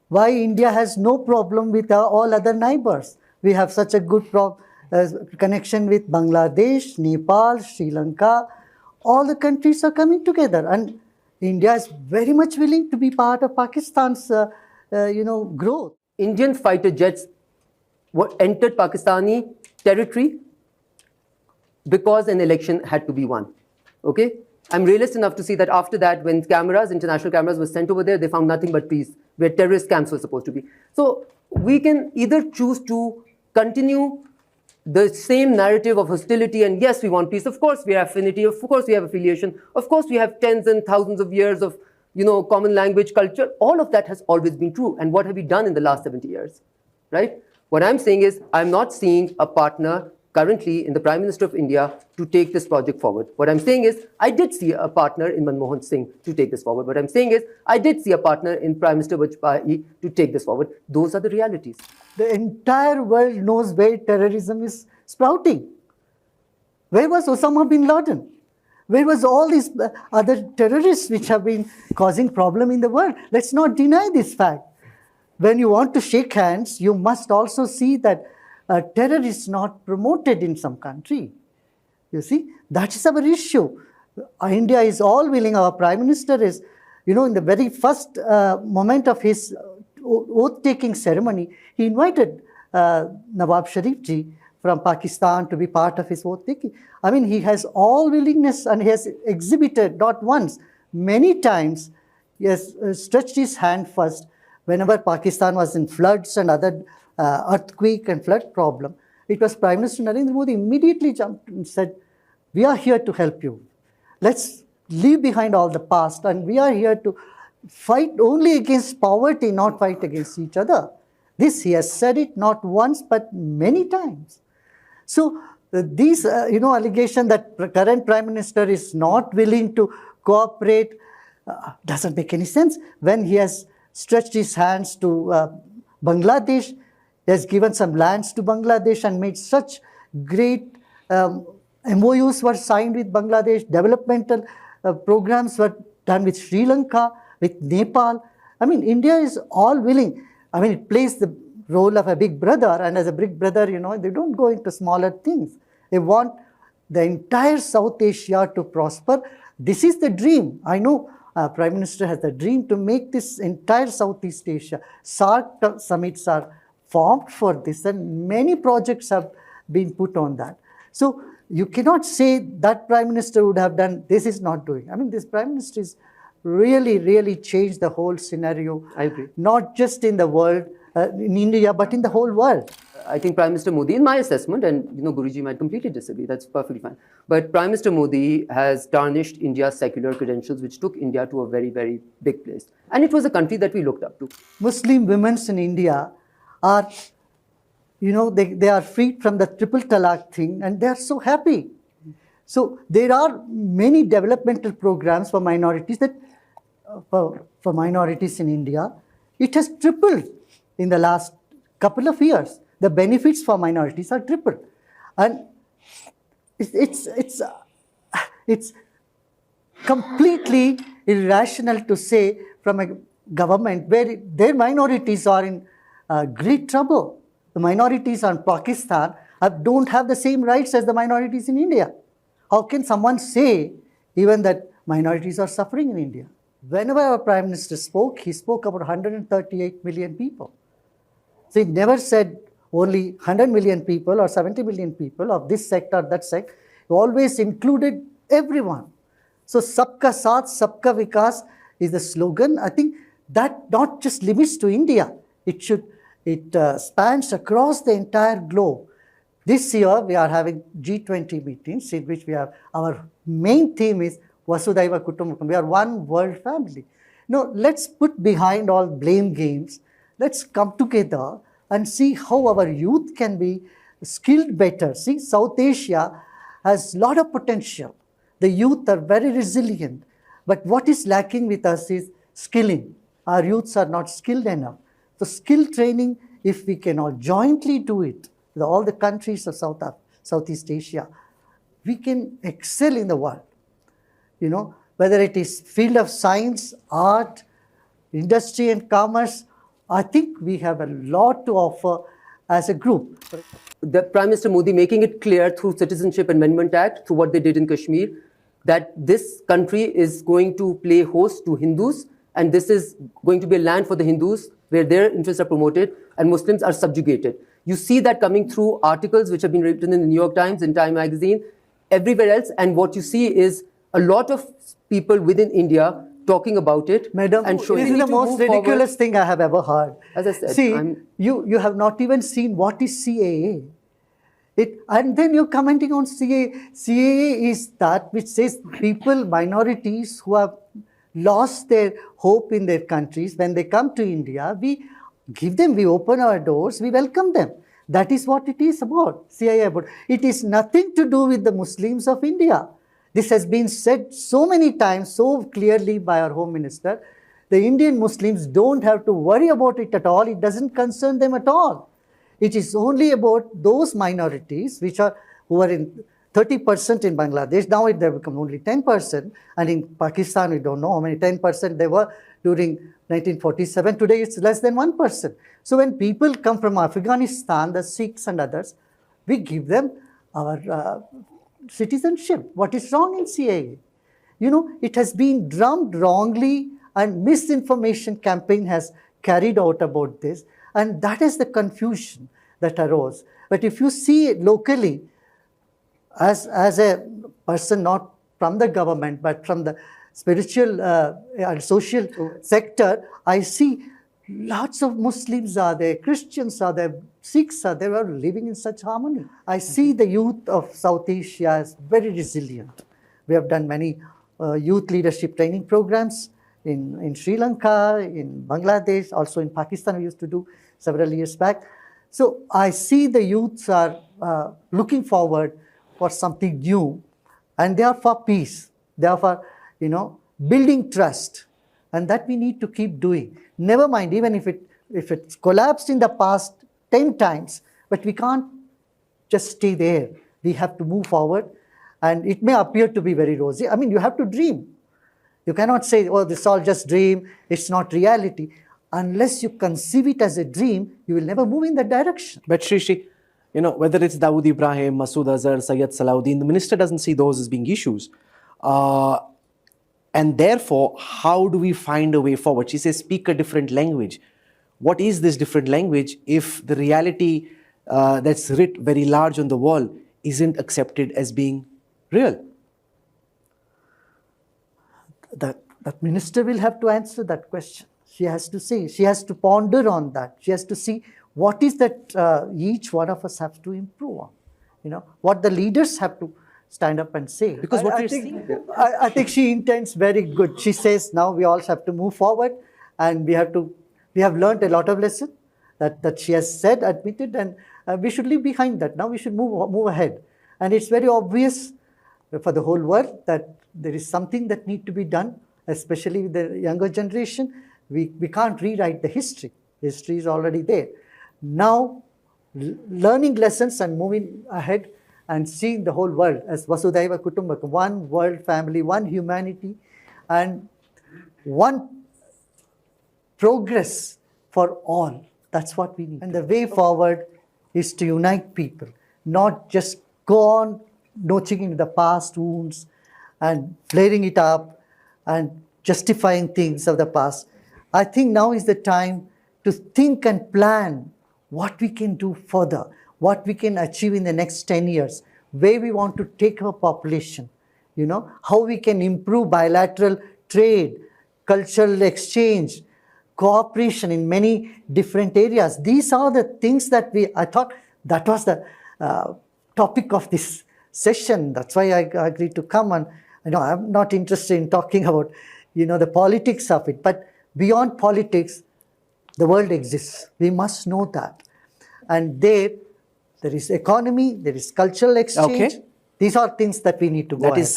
Why India has no problem with all other neighbors? We have such a good connection with Bangladesh, Nepal, Sri Lanka. All the countries are coming together, and India is very much willing to be part of Pakistan's, growth. Indian fighter jets entered Pakistani territory because an election had to be won. Okay? I'm realist enough to see that after that, when international cameras were sent over there, they found nothing but peace, where terrorist camps were supposed to be. So we can either choose to continue the same narrative of hostility, and yes, we want peace. Of course, we have affinity. Of course, we have affiliation. Of course, we have tens and thousands of years of, common language, culture. All of that has always been true. And what have we done in the last 70 years, right? What I'm saying is, I'm not seeing a partner currently in the Prime Minister of India to take this project forward. What I'm saying is, I did see a partner in Manmohan Singh to take this forward. What I'm saying is, I did see a partner in Prime Minister Vajpayee to take this forward. Those are the realities. The entire world knows where terrorism is sprouting. Where was Osama bin Laden? Where was all these other terrorists which have been causing problem in the world? Let's not deny this fact. When you want to shake hands, you must also see that terror is not promoted in some country. You see, that is our issue. India is all willing. Our Prime Minister is, in the very first moment of his oath-taking ceremony, he invited Nawab Sharif ji from Pakistan to be part of his oath-taking. I mean, he has all willingness, and he has exhibited, not once, many times, he has stretched his hand first whenever Pakistan was in floods and other earthquake and flood problem. It was Prime Minister Narendra Modi immediately jumped and said, we are here to help you. Let's leave behind all the past, and we are here to fight only against poverty, not fight against each other. This he has said it not once but many times. So these allegation that the current Prime Minister is not willing to cooperate doesn't make any sense. When he has stretched his hands to Bangladesh, he has given some lands to Bangladesh and made such great MOUs were signed with Bangladesh, developmental programs were done with Sri Lanka, with Nepal. I mean, India is all willing. I mean, it plays the role of a big brother, and as a big brother, they don't go into smaller things. They want the entire South Asia to prosper. This is the dream. I know Prime Minister has the dream to make this entire Southeast Asia. SARC summits are formed for this, and many projects have been put on that. So you cannot say that Prime Minister would have done, this is not doing. I mean, this Prime Minister is really changed the whole scenario. I agree. Not just in the world, in India, but in the whole world. I think Prime Minister Modi, in my assessment, and Guruji might completely disagree, that's perfectly fine. But Prime Minister Modi has tarnished India's secular credentials, which took India to a very big place. And it was a country that we looked up to. Muslim women in India are, they are freed from the triple talaq thing, and they are so happy. So there are many developmental programs for minorities that, for minorities in India. It has tripled in the last couple of years. The benefits for minorities are tripled, and it's completely irrational to say from a government where their minorities are in great trouble. The minorities in Pakistan don't have the same rights as the minorities in India. How can someone say even that minorities are suffering in India? Whenever our Prime Minister spoke, he spoke about 138 million people. So he never said only 100 million people or 70 million people of this sect or that sect. He always included everyone. So Sabka Saath, Sabka Vikas is the slogan. I think that not just limits to India. It spans across the entire globe. This year we are having G20 meetings in which our main theme is Vasudhaiva Kutumbakam. We are one world family. Now let's put behind all blame games. Let's come together and see how our youth can be skilled better. See, South Asia has a lot of potential. The youth are very resilient. But what is lacking with us is skilling. Our youths are not skilled enough. So skill training, if we can all jointly do it, with all the countries of Southeast Asia, we can excel in the world. Whether it is field of science, art, industry and commerce, I think we have a lot to offer as a group. The Prime Minister Modi making it clear through Citizenship Amendment Act, through what they did in Kashmir, that this country is going to play host to Hindus, and this is going to be a land for the Hindus where their interests are promoted and Muslims are subjugated. You see that coming through articles which have been written in the New York Times, in Time magazine, everywhere else, and what you see is a lot of people within India talking about it. Madam, and showing this is the most ridiculous thing I have ever heard. As I said, see, you have not even seen what is CAA. And then you're commenting on CAA. CAA is that which says people, minorities who have lost their hope in their countries, when they come to India, we give them, we open our doors, we welcome them. That is what it is about, CAA about. It is nothing to do with the Muslims of India. This has been said so many times, so clearly by our Home Minister. The Indian Muslims don't have to worry about it at all. It doesn't concern them at all. It is only about those minorities who are in 30% in Bangladesh. Now they have become only 10%. And in Pakistan, we don't know how many 10% they were during 1947. Today, it's less than 1%. So when people come from Afghanistan, the Sikhs and others, we give them our citizenship. What is wrong in CAA? You know, it has been drummed wrongly, and misinformation campaign has carried out about this, and that is the confusion that arose. But if you see it locally, as a person not from the government but from the spiritual and social sector, I see lots of Muslims are there, Christians are there, Sikhs are there, are living in such harmony. I see the youth of South Asia as very resilient. We have done many youth leadership training programs in Sri Lanka, in Bangladesh, also in Pakistan we used to do several years back. So I see the youths are looking forward for something new, and they are for peace. They are for, building trust, and that we need to keep doing. Never mind, even if it's collapsed in the past 10 times, but we can't just stay there. We have to move forward, and it may appear to be very rosy. I mean, you have to dream. You cannot say, oh, this is all just dream, it's not reality. Unless you conceive it as a dream, you will never move in that direction. But Shri, whether it's Dawood Ibrahim, Masood Azhar, Syed Salahuddin, the minister doesn't see those as being issues. And therefore, how do we find a way forward? She says, speak a different language. What is this different language if the reality that's writ very large on the wall isn't accepted as being real? That minister will have to answer that question. She has to say, she has to ponder on that. She has to see what is that each one of us have to improve on. What the leaders have to stand up and say. Because I think she intends very good. She says now we all have to move forward, and we have learned a lot of lessons that she has said, admitted, and we should leave behind that. Now we should move ahead. And it's very obvious for the whole world that there is something that needs to be done, especially with the younger generation. We can't rewrite the history. History is already there. Now, learning lessons and moving ahead and seeing the whole world as Vasudhaiva Kutumbakam, one world family, one humanity, and one progress for all. That's what we need. And the way forward is to unite people, not just go on notching into the past wounds and flaring it up and justifying things of the past. I think now is the time to think and plan what we can do further, what we can achieve in the next 10 years, where we want to take our population, how we can improve bilateral trade, cultural exchange, cooperation in many different areas. These are the things that I thought that was the topic of this session. That's why I agreed to come. And I'm not interested in talking about, the politics of it. But beyond politics, the world exists. We must know that. And there is economy, there is cultural exchange. Okay. These are things that we need to go ahead.